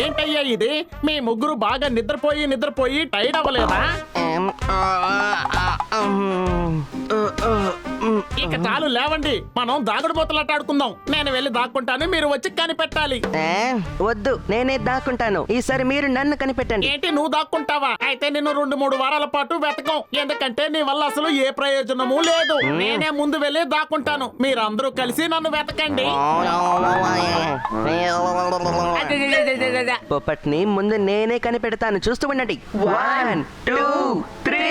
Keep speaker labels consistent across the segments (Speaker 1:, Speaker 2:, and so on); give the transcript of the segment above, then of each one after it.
Speaker 1: ఏంటయ్యా ఇది? మీ ముగ్గురు బాగా నిద్రపోయి టైర్డ్ అవ్వలేదా? ఇక చాలు లేవండి, మనం దాగుడు మూతలాట ఆడుకుందాం. నేను వెళ్ళి దాక్కుంటాను, మీరు వచ్చి కనిపెట్టాలి.
Speaker 2: వద్దు, నేనే దాక్కుంటాను. ఈసారి మీరు నన్ను కనిపెట్టండి.
Speaker 1: ఏంటి, నువ్వు దాక్కుంటావా? అయితే నిన్ను 2-3 వారాల పాటు వెతకం, ఎందుకంటే నీ వల్ల అసలు ఏ ప్రయోజనము లేదు. నేనే ముందు వెళ్ళి దాక్కుంటాను, మీరందరూ కలిసి నన్ను వెతకండి.
Speaker 2: పొప్పట్ని ముందు నేనే కనిపెడతాను, చూస్తూ ఉండండి. 1 2 3.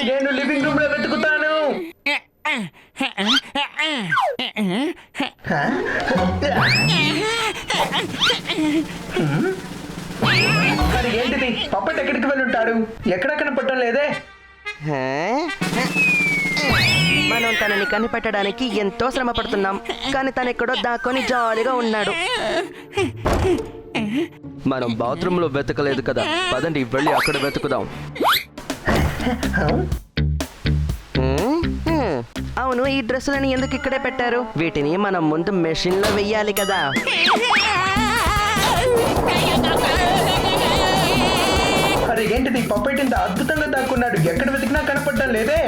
Speaker 3: నేను లివింగ్ రూమ్ లో వెతుకుతాను. మరి ఏంటిది? పప్పట్ ఎక్కడికి వెళ్ళి ఉంటాడు? ఎక్కడ కనపడటం లేదే.
Speaker 2: మనం తనని కనిపెట్టడానికి ఎంతో శ్రమ పడుతున్నాం, కానీ తను ఎక్కడో దాక్కొని జాలీగా ఉన్నాడు. మనం బాత్రూమ్ లో వెతకలేదు కదా, పదండి వెళ్ళి అక్కడ వెతుకుదాం. అవును, ఈ డ్రెస్సులని ఎందుకు ఇక్కడే పెట్టారు? వీటిని మనం ముందు మెషిన్ లో వెయ్యాలి కదా.
Speaker 3: అరే ఏంటిది? పప్పట్ ఇంత అద్భుతంగా దాక్కున్నాడు, ఎక్కడ వెతికినా కనపడటం లేదే.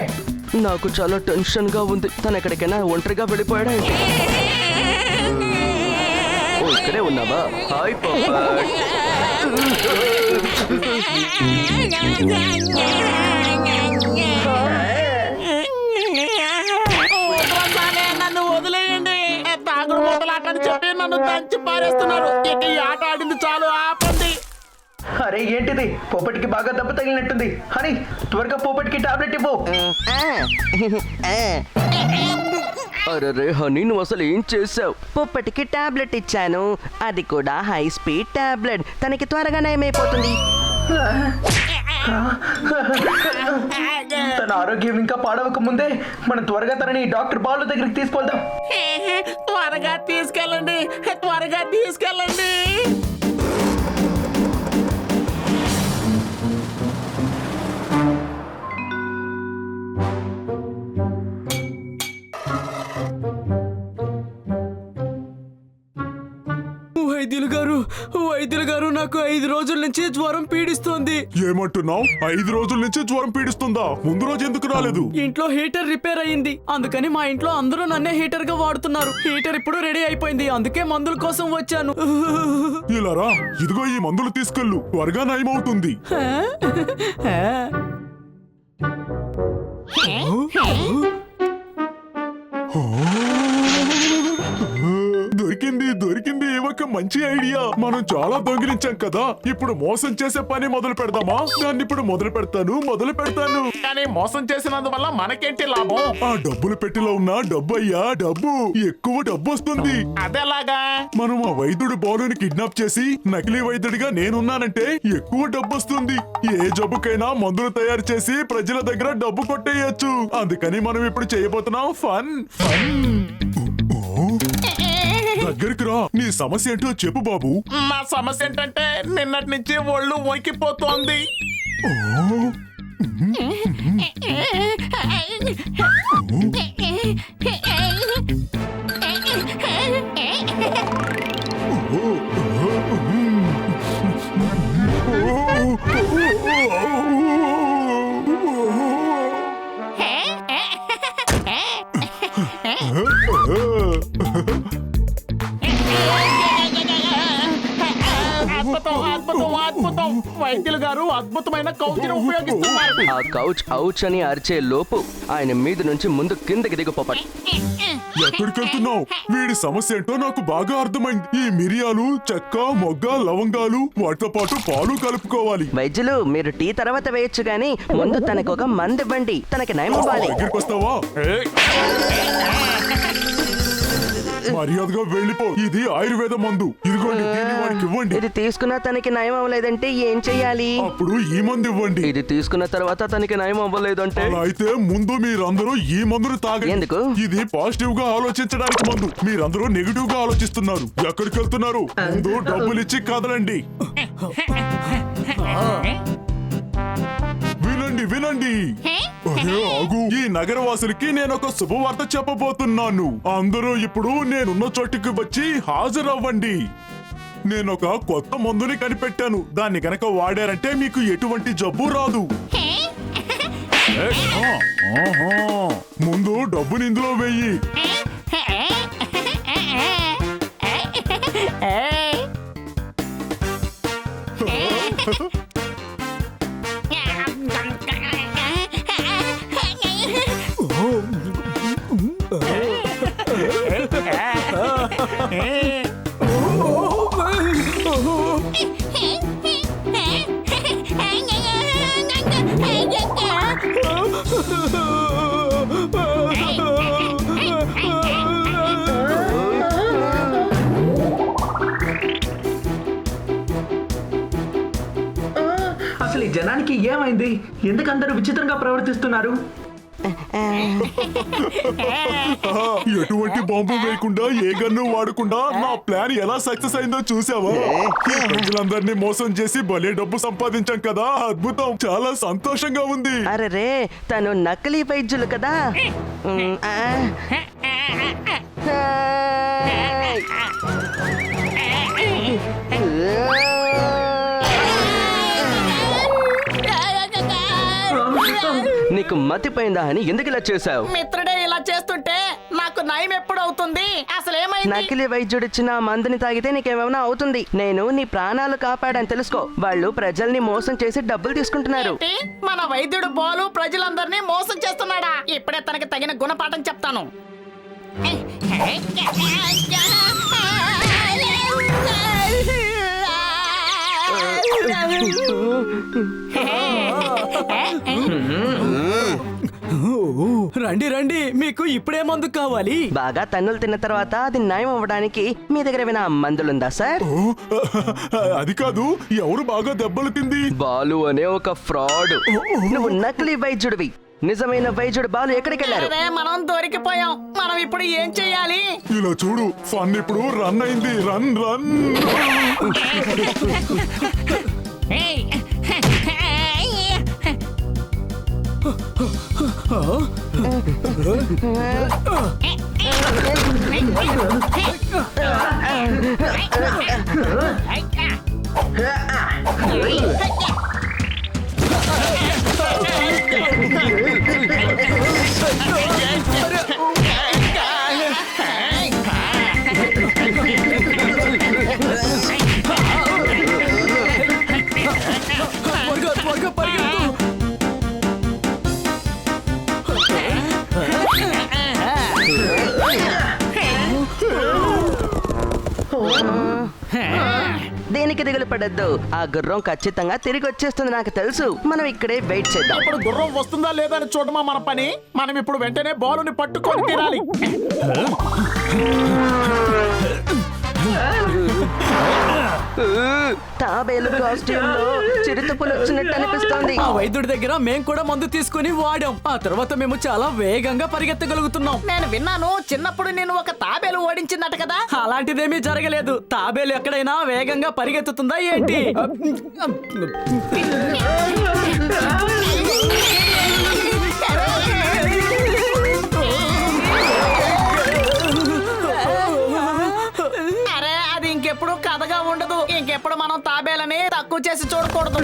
Speaker 2: నాకు చాలా టెన్షన్ గా ఉంది. తను ఎక్కడికైనా ఒంటరిగా వెళ్ళిపోయాడా? ఇక్కడే ఉన్నావా? హాయ్ పప్పట్.
Speaker 1: నన్ను వదిలేయండి. తాగుడు మూతలాట అని చెప్పి నన్ను దంచి పారేస్తున్నారు. ఇక ఈ ఆట ఆడింది చాలు, ఆపండి.
Speaker 3: అరే ఏంటిది? పోపటికి బాగా దెబ్బ తగిలినట్టుంది. హనీ, త్వరగా పోపటికి టాబ్లెట్ ఇవ్వు.
Speaker 2: అరే హనీ, నువ్వు అసలు ఏం చేసావు? పొప్పటికి టాబ్లెట్ ఇచ్చాను, అది కూడా హై స్పీడ్ టాబ్లెట్. తనకి త్వరగా నయమైపోతుంది.
Speaker 3: తన ఆరోగ్యం ఇంకా పాడవక ముందే మనం త్వరగా తనని డాక్టర్ బాలు దగ్గరికి తీసుకెళ్దాం.
Speaker 1: త్వరగా తీసుకెళ్ళండి, త్వరగా తీసుకెళ్ళండి.
Speaker 4: వైద్యులు గారు, నాకు 5 రోజుల నుంచి జ్వరం పీడిస్తోంది.
Speaker 5: ఏమంటున్నావు? 5 రోజుల నుంచి జ్వరం పీడిస్తుందా? ముందు రోజు ఎందుకు రాలేదు?
Speaker 4: ఇంట్లో హీటర్ రిపేర్ అయ్యింది, అందుకని మా ఇంట్లో అందరూ నన్నే హీటర్ గా వాడుతున్నారు. హీటర్ ఇప్పుడు రెడీ అయిపోయింది, అందుకే మందుల కోసం వచ్చాను.
Speaker 5: ఇలా రా, ఇదిగో ఈ మందులు తీసుకెళ్ళు, త్వరగా నయమవుతుంది. దొరికింది ఒక మంచి ఐడియా. మనం చాలా దొంగిలించాం కదా, ఇప్పుడు మోసం చేసే పని మొదలు పెడదామా? దాన్ని ఇప్పుడు మొదలు పెడతాను.
Speaker 1: కానీ మోసం చేసినందువల్ల మనకేంటి లాభం?
Speaker 5: ఆ డబ్బులు పెట్టిలో ఉన్న డబ్బు అయ్యా, డబ్బు ఎక్కువ డబ్బు వస్తుంది.
Speaker 1: అదేలాగా?
Speaker 5: మనం ఆ వైద్యుడు బాలుని కిడ్నాప్ చేసి నకిలీ వైద్యుడిగా నేనున్నానంటే ఎక్కువ డబ్బు వస్తుంది. ఏ జబ్బుకైనా మందులు తయారు చేసి ప్రజల దగ్గర డబ్బు కొట్టేయచ్చు. అందుకని మనం ఇప్పుడు చేయబోతున్నాం ఫన్. దగ్గరికి రా, నీ సమస్య ఏంటో చెప్పు బాబు.
Speaker 1: మా సమస్య ఏంటంటే నిన్నటి నుంచి ఒళ్ళు వణికిపోతోంది. అద్భుతం. వైద్యులు గారు అద్భుతమైన కౌచిని ఉపయోగిస్తున్నారు.
Speaker 2: ఆ కౌచ్ ఔచ్ అని అరిచే లోపు ఆయన మీద నుంచి ముందు కిందకి దిగు పొప్పట్.
Speaker 5: ఎక్కడికి వెళ్తున్నావు? వీడి సమస్య ఏంటో నాకు బాగా అర్థమైంది. ఈ మిరియాలు, చెక్క, మొగ్గ, లవంగాలు వాటితో పాటు పాలు కలుపుకోవాలి.
Speaker 2: వైద్యులు మీరు టీ తర్వాత వేయొచ్చు గాని ముందు తనకు ఒక మందు ఇవ్వండి, తనకి నయం అవ్వాలి.
Speaker 5: దగ్గరికి వస్తావా? మర్యాదగా వెళ్ళిపో. ఇది ఆయుర్వేద మందు. ఇదిగోండి, దీన్ని వాడికి ఇవ్వండి.
Speaker 2: ఇది తీసుకున్న తనకి నయం అవ్వలేదంటే ఏం చెయ్యాలి?
Speaker 5: అప్పుడు ఈ మందు ఇవ్వండి.
Speaker 2: ఇది తీసుకున్న తర్వాత తనకి నయం అవ్వలేదంటే
Speaker 5: అలా అయితే ముందు మీరందరూ ఈ మందును తాగండి.
Speaker 2: ఎందుకు?
Speaker 5: ఇది పాజిటివ్ గా ఆలోచించడానికి మందు. మీరందరూ నెగిటివ్ గా ఆలోచిస్తున్నారు. ఎక్కడికి వెళ్తున్నారు? ముందు డబ్బులు ఇచ్చి కదలండి. వినండి వినండి. అరే ఆగు. ఈ నగరవాసులకి నేను ఒక శుభవార్త చెప్పబోతున్నాను. అందరూ ఇప్పుడు నేనున్న చోటుకి వచ్చి హాజరవ్వండి. నేను ఒక కొత్త మందుని కనిపెట్టాను. దాన్ని గనక వాడారంటే మీకు ఎటువంటి జబ్బు రాదు. ఆహా. ముందు డబ్బుని ఇందులో వెయ్యి.
Speaker 3: అసలు ఈ జనానికి ఏమైంది? ఎందుకు అందరూ విచిత్రంగా ప్రవర్తిస్తున్నారు?
Speaker 5: ఎటువంటి బాంబు వేయకుండా, ఏ గన్ను వాడకుండా నా ప్లాన్ ఎలా సక్సెస్ అయిందో చూసావా? ప్రజలందరినీ మోసం చేసి భలే డబ్బు సంపాదించాం కదా. అద్భుతం. చాలా సంతోషంగా ఉంది.
Speaker 2: అరే రే, తను నకిలీ వైద్యులు కదా. నీకు మతిపోయిందా అని ఎందుకు ఇలా చేశావు?
Speaker 4: మిత్రుడే ఇలా చేస్తుంటే నాకు నయం ఎప్పుడు అవుతుంది? అసలు ఏమైంది?
Speaker 2: నకిలీ వైద్యుడిచ్చిన మందుని తాగితే నీకేమైనా అవుతుంది. నేను నీ ప్రాణాలు కాపాడని తెలుసుకో. వాళ్ళు ప్రజల్ని మోసం చేసి డబ్బులు తీసుకుంటున్నారు.
Speaker 4: ఏంటి? మన వైద్యుడు బాలు ప్రజలందరినీ మోసం చేస్తున్నాడా? ఇప్పుడే తనకి తగిన గుణపాఠం చెప్తాను. రండి రండి, మీకు ఇప్పుడే మందు కావాలి?
Speaker 2: బాగా తన్నులు తిన్న తర్వాత అది నయం అవ్వడానికి మీ దగ్గర ఏమైనా మందులుందా సార్?
Speaker 5: ఓ, అది కాదు. ఎవరు బాగా దెబ్బలు తింది?
Speaker 2: బాలు అనే ఒక ఫ్రాడ్. నువ్వు నకిలీ వైద్యుడివి. నిజమైన వైద్యుడు బాలు ఎక్కడికి వెళ్ళారు?
Speaker 4: అరే, మనం దొరికిపోయాం. మనం ఇప్పుడు ఏం చెయ్యాలి?
Speaker 5: ఇలా చూడు, ఫన్ ఇప్పుడు రన్ అయింది. Run run.
Speaker 4: త్వరగా పరిగెత్తు.
Speaker 2: దేనికి దిగులు పడద్దు. ఆ గుర్రం ఖచ్చితంగా తిరిగి వచ్చేస్తుంది, నాకు తెలుసు. మనం ఇక్కడే వెయిట్ చేద్దాం.
Speaker 1: ఇప్పుడు గుర్రం వస్తుందా లేదా అని చూడమా మన పని. మనం ఇప్పుడు వెంటనే బాలుని పట్టుకొని తీరాలి.
Speaker 2: తాబేలు కాస్ట్యూమ్ లో చిరుతపులు వచ్చినట్టు అనిపిస్తోంది.
Speaker 4: ఆ వైద్యుడి దగ్గర మేము కూడా మందు తీసుకుని వాడాం. ఆ తర్వాత మేము చాలా వేగంగా పరిగెత్తగలుగుతున్నాం. నేను విన్నాను, చిన్నప్పుడు నేను ఒక తాబేలు ఓడించిందట కదా. అలాంటిదేమీ జరగలేదు. తాబేలు ఎక్కడైనా వేగంగా పరిగెత్తుతుందా ఏంటి? అరే, అది ఇంకెప్పుడు కథగా ఉండదు. ఇంకెప్పుడు మనం తాబేలని తక్కువ చేసి చూడకూడదు.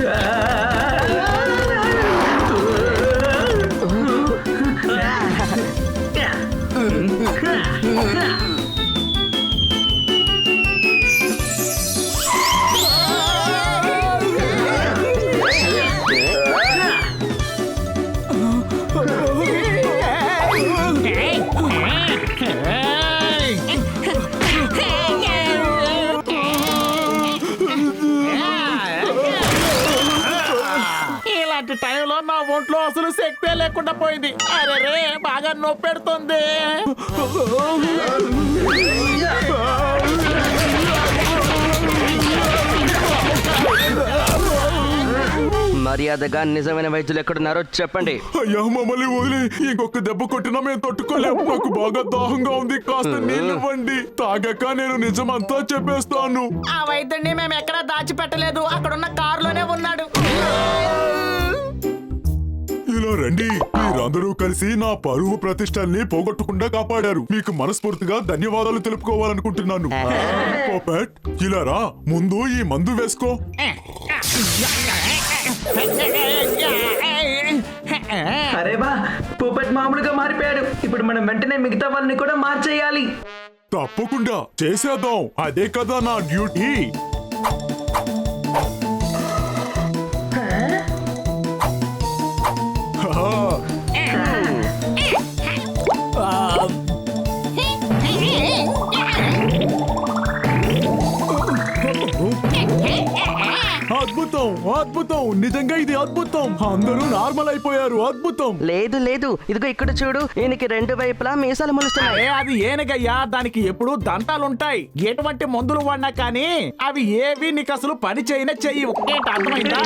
Speaker 1: ఒంట్లో అసలు శక్తే లేకుండా పోయింది. అరే రే బాగా నొప్పెడుతుంది.
Speaker 2: మర్యాదగా నిజమైన వైద్యులు ఎక్కడున్నారో చెప్పండి.
Speaker 5: అయ్యా మమ్మల్ని వదిలి ఇంకొక దెబ్బ కొట్టినా మేము తట్టుకోలేము. నాకు బాగా దాహంగా ఉంది, కాస్త నీళ్ళు ఇవ్వండి. తాగాక నేను నిజమంతా చెప్పేస్తాను.
Speaker 4: ఆ వైద్యుడిని మేము ఎక్కడా దాచిపెట్టలేదు, అక్కడున్న కారులోనే ఉన్నాడు.
Speaker 5: ఇలా రండి, మీరందరూ కలిసి నా పరువు ప్రతిష్టల్ని పోగొట్టకుండా కాపాడారు. మీకు మనస్ఫూర్తిగా ధన్యవాదాలు తెలుపుకోవాలనుకుంటున్నాను. పోపెట్, ఇలా రా, ముందు ఈ మందు వేసుకో.
Speaker 3: అరే బా, పోపెట్ మామూలుగా మారిపోయాడు. ఇప్పుడు మనం వెంటనే మిగతా వాళ్ళని కూడా మార్చేయాలి.
Speaker 5: తప్పకుండా చేసేద్దాం, అదే కదా నా డ్యూటీ. అద్భుతం, అద్భుతం, నిజంగా ఇది అద్భుతం. అందరూ నార్మల్ అయిపోయారు. అద్భుతం.
Speaker 2: లేదు లేదు, ఇదిగో ఇక్కడ చూడు, ఈయనకి రెండు వైపులా మీసాలు మొలుస్తున్నాయి.
Speaker 1: అరే అది ఏనుగయ్యా, దానికి ఎప్పుడు దంతాలుంటాయి. ఎటువంటి మందులు వాడినా కానీ అవి ఏవి నీకు అసలు పని చేయనే చెయ్యవు. ఏంటి అర్థమైందా?